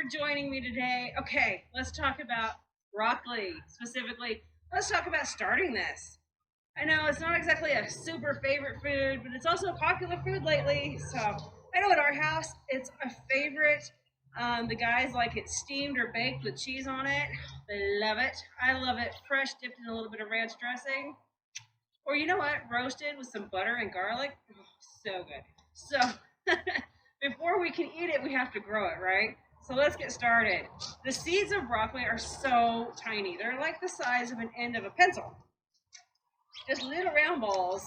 for joining me today. Okay, let's talk about broccoli. Specifically, let's talk about starting this. I know it's not exactly a super favorite food, but it's also a popular food lately. So I know at our house, it's a favorite. The guys like it steamed or baked with cheese on it. They love it. I love it fresh, dipped in a little bit of ranch dressing. Or you know what? Roasted with some butter and garlic. Oh, so good. So before we can eat it, we have to grow it, right? So let's get started. The seeds of broccoli are so tiny. They're like the size of an end of a pencil. Just little round balls.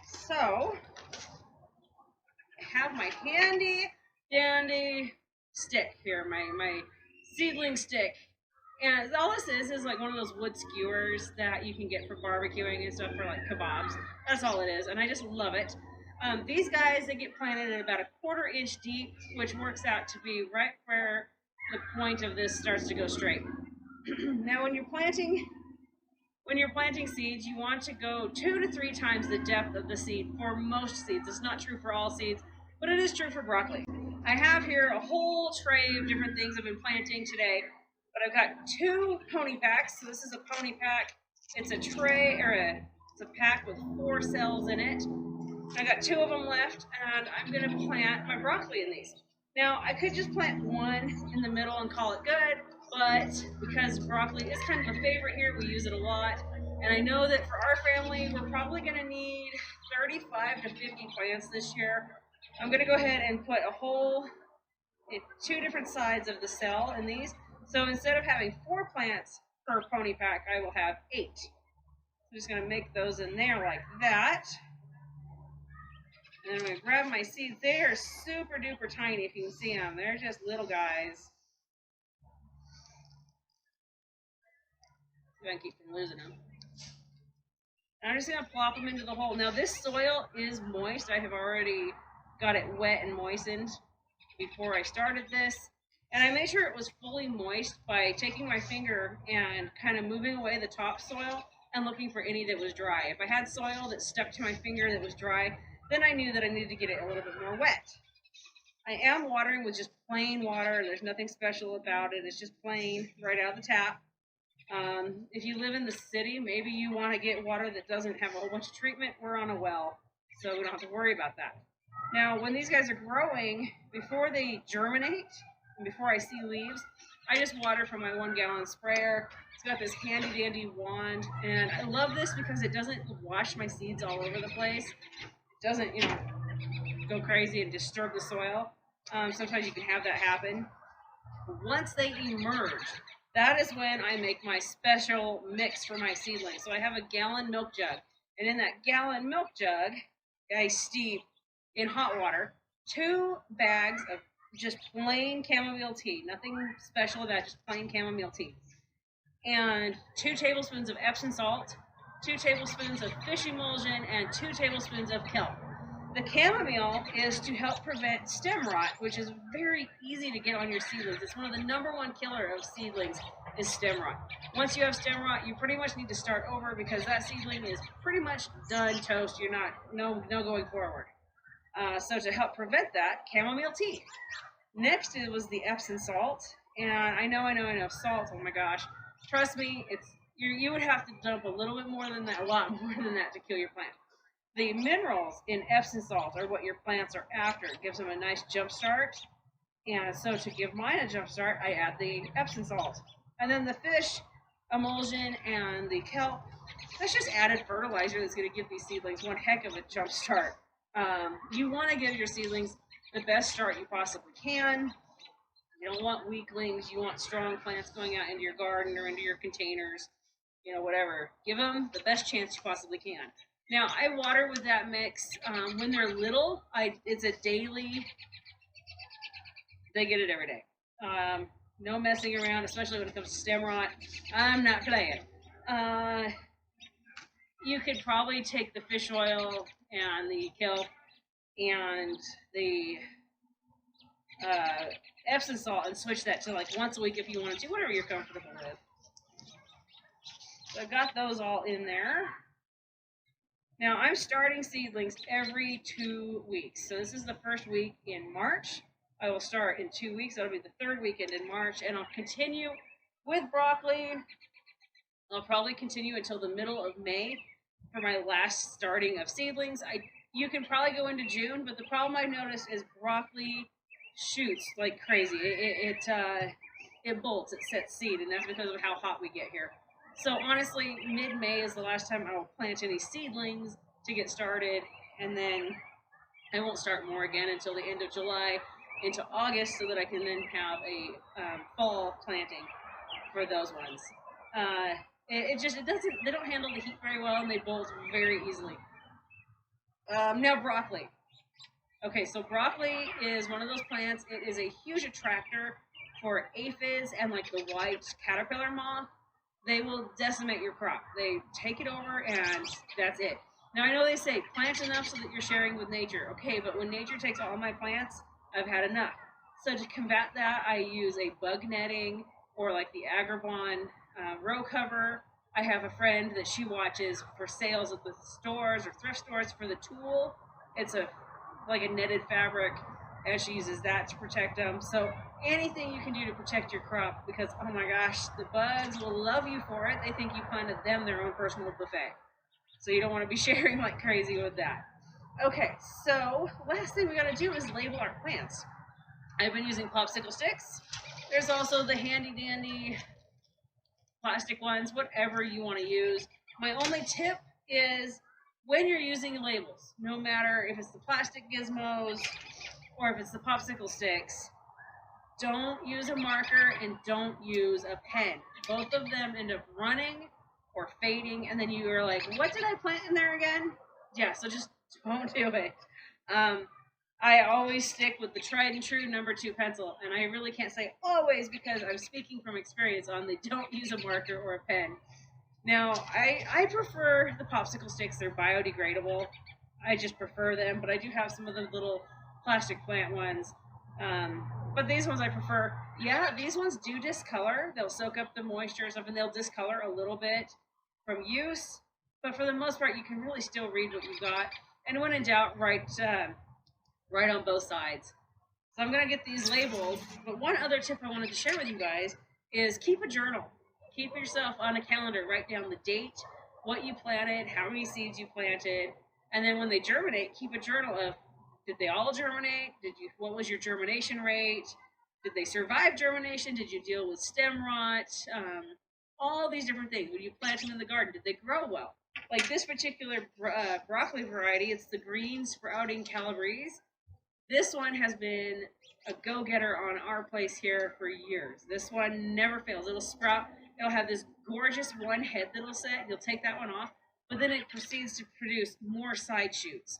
So I have my handy dandy stick here, my seedling stick. And all this is like one of those wood skewers that you can get for barbecuing and stuff for like kebabs. That's all it is, and I just love it. These guys, they get planted at about a quarter-inch deep, which works out to be right where the point of this starts to go straight. Now, when you're planting seeds, you want to go 2 to 3 times the depth of the seed for most seeds. It's not true for all seeds, but it is true for broccoli. I have here a whole tray of different things I've been planting today, but I've got 2 pony packs. So this is a pony pack. It's a tray it's a pack with 4 cells in it. I got 2 of them left, and I'm going to plant my broccoli in these. Now, I could just plant one in the middle and call it good, but because broccoli is kind of a favorite here, we use it a lot. And I know that for our family, we're probably going to need 35 to 50 plants this year. I'm going to go ahead and put a hole in 2 different sides of the cell in these. So instead of having 4 plants per pony pack, I will have 8. I'm just going to make those in there like that. And I'm going to grab my seeds. They are super duper tiny if you can see them. They're just little guys. See if I can keep from losing them. And I'm just going to plop them into the hole. Now this soil is moist. I have already got it wet and moistened before I started this. And I made sure it was fully moist by taking my finger and kind of moving away the topsoil and looking for any that was dry. If I had soil that stuck to my finger that was dry, then I knew that I needed to get it a little bit more wet. I am watering with just plain water. There's nothing special about it. It's just plain, right out of the tap. If you live in the city, maybe you want to get water that doesn't have a whole bunch of treatment. We're on a well, so we don't have to worry about that. Now, when these guys are growing, before they germinate, and before I see leaves, I just water from my 1-gallon sprayer. It's got this handy dandy wand, and I love this because it doesn't wash my seeds all over the place. Doesn't, go crazy and disturb the soil. Sometimes you can have that happen. Once they emerge, that is when I make my special mix for my seedlings. So I have a gallon milk jug, and in that gallon milk jug, I steep in hot water 2 bags of just plain chamomile tea. Nothing special about it, just plain chamomile tea. And 2 tablespoons of Epsom salt, 2 tablespoons of fish emulsion, and 2 tablespoons of kelp. The chamomile is to help prevent stem rot, which is very easy to get on your seedlings. It's one of the #1 killer of seedlings is stem rot. Once you have stem rot, you pretty much need to start over because that seedling is pretty much done toast. You're no going forward. So to help prevent that, chamomile tea. Next, it was the Epsom salt, and I know salt. Oh my gosh, trust me, you would have to dump a little bit more than that, a lot more than that to kill your plant. The minerals in Epsom salt are what your plants are after. It gives them a nice jump start. And so to give mine a jump start, I add the Epsom salt. And then the fish emulsion and the kelp, that's just added fertilizer that's going to give these seedlings one heck of a jump start. You want to give your seedlings the best start you possibly can. You don't want weaklings. You want strong plants going out into your garden or into your containers, whatever. Give them the best chance you possibly can. Now, I water with that mix. When they're little, it's a daily, they get it every day. No messing around, especially when it comes to stem rot. I'm not playing. You could probably take the fish oil and the kelp and the Epsom salt and switch that to like once a week if you want to, whatever you're comfortable with. So I've got those all in there. Now, I'm starting seedlings every 2 weeks. So this is the first week in March. I will start in 2 weeks. That'll be the third weekend in March, and I'll continue with broccoli. I'll probably continue until the middle of May for my last starting of seedlings. You can probably go into June, but the problem I've noticed is broccoli shoots like crazy. It bolts, it sets seed, and that's because of how hot we get here. So honestly, mid-May is the last time I will plant any seedlings to get started, and then I won't start more again until the end of July into August, so that I can then have a fall planting for those ones. It doesn't, they don't handle the heat very well, and they bolt very easily. Now broccoli. Okay, so broccoli is one of those plants. It is a huge attractor for aphids and like the white caterpillar moth. They will decimate your crop. They take it over, and that's it. Now I know they say plant enough so that you're sharing with nature. Okay, but when nature takes all my plants, I've had enough. So to combat that, I use a bug netting or like the Agribon row cover. I have a friend that she watches for sales at the stores or thrift stores for the tulle. It's like a netted fabric, and she uses that to protect them. So anything you can do to protect your crop, because oh my gosh, the bugs will love you for it. They think you planted them their own personal buffet. So you don't want to be sharing like crazy with that. Okay, so last thing we got to do is label our plants. I've been using popsicle sticks. There's also the handy dandy plastic ones, whatever you want to use. My only tip is when you're using labels, no matter if it's the plastic gizmos or if it's the popsicle sticks, don't use a marker and don't use a pen. Both of them end up running or fading, and then you are like, what did I plant in there again? Yeah, so just don't do it. I always stick with the tried and true number 2 pencil, and I really can't say always because I'm speaking from experience on they don't use a marker or a pen. Now, I prefer the popsicle sticks. They're biodegradable. I just prefer them, but I do have some of the little plastic plant ones. But these ones I prefer. Yeah, these ones do discolor. They'll soak up the moisture and stuff, and they'll discolor a little bit from use. But for the most part, you can really still read what you got. And when in doubt, write on both sides. So I'm going to get these labeled. But one other tip I wanted to share with you guys is keep a journal. Keep yourself on a calendar. Write down the date, what you planted, how many seeds you planted, and then when they germinate, keep a journal of, did they all germinate? What was your germination rate? Did they survive germination? Did you deal with stem rot? All these different things. When you plant them in the garden, did they grow well? Like this particular broccoli variety, it's the green sprouting calabrese. This one has been a go-getter on our place here for years. This one never fails. It'll sprout. It'll have this gorgeous one head that'll set. You'll take that one off, but then it proceeds to produce more side shoots.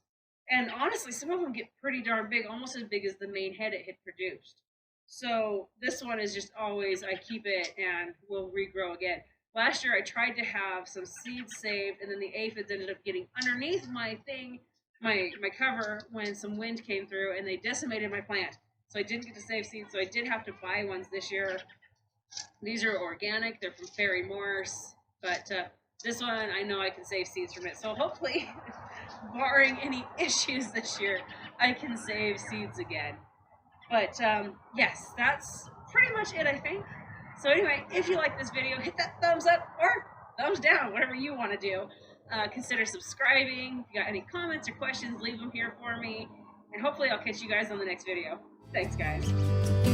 And honestly, some of them get pretty darn big, almost as big as the main head it had produced. So this one is just always, I keep it and will regrow again. Last year I tried to have some seeds saved, and then the aphids ended up getting underneath my thing, my cover, when some wind came through, and they decimated my plant. So I didn't get to save seeds, so I did have to buy ones this year. These are organic. They're from Fairy Morse, but this one I know I can save seeds from it. So hopefully, barring any issues this year, I can save seeds again. But yes, that's pretty much it, I think. So anyway, if you like this video, hit that thumbs up or thumbs down, whatever you want to do. Consider subscribing. If you got any comments or questions, leave them here for me. And hopefully I'll catch you guys on the next video. Thanks, guys.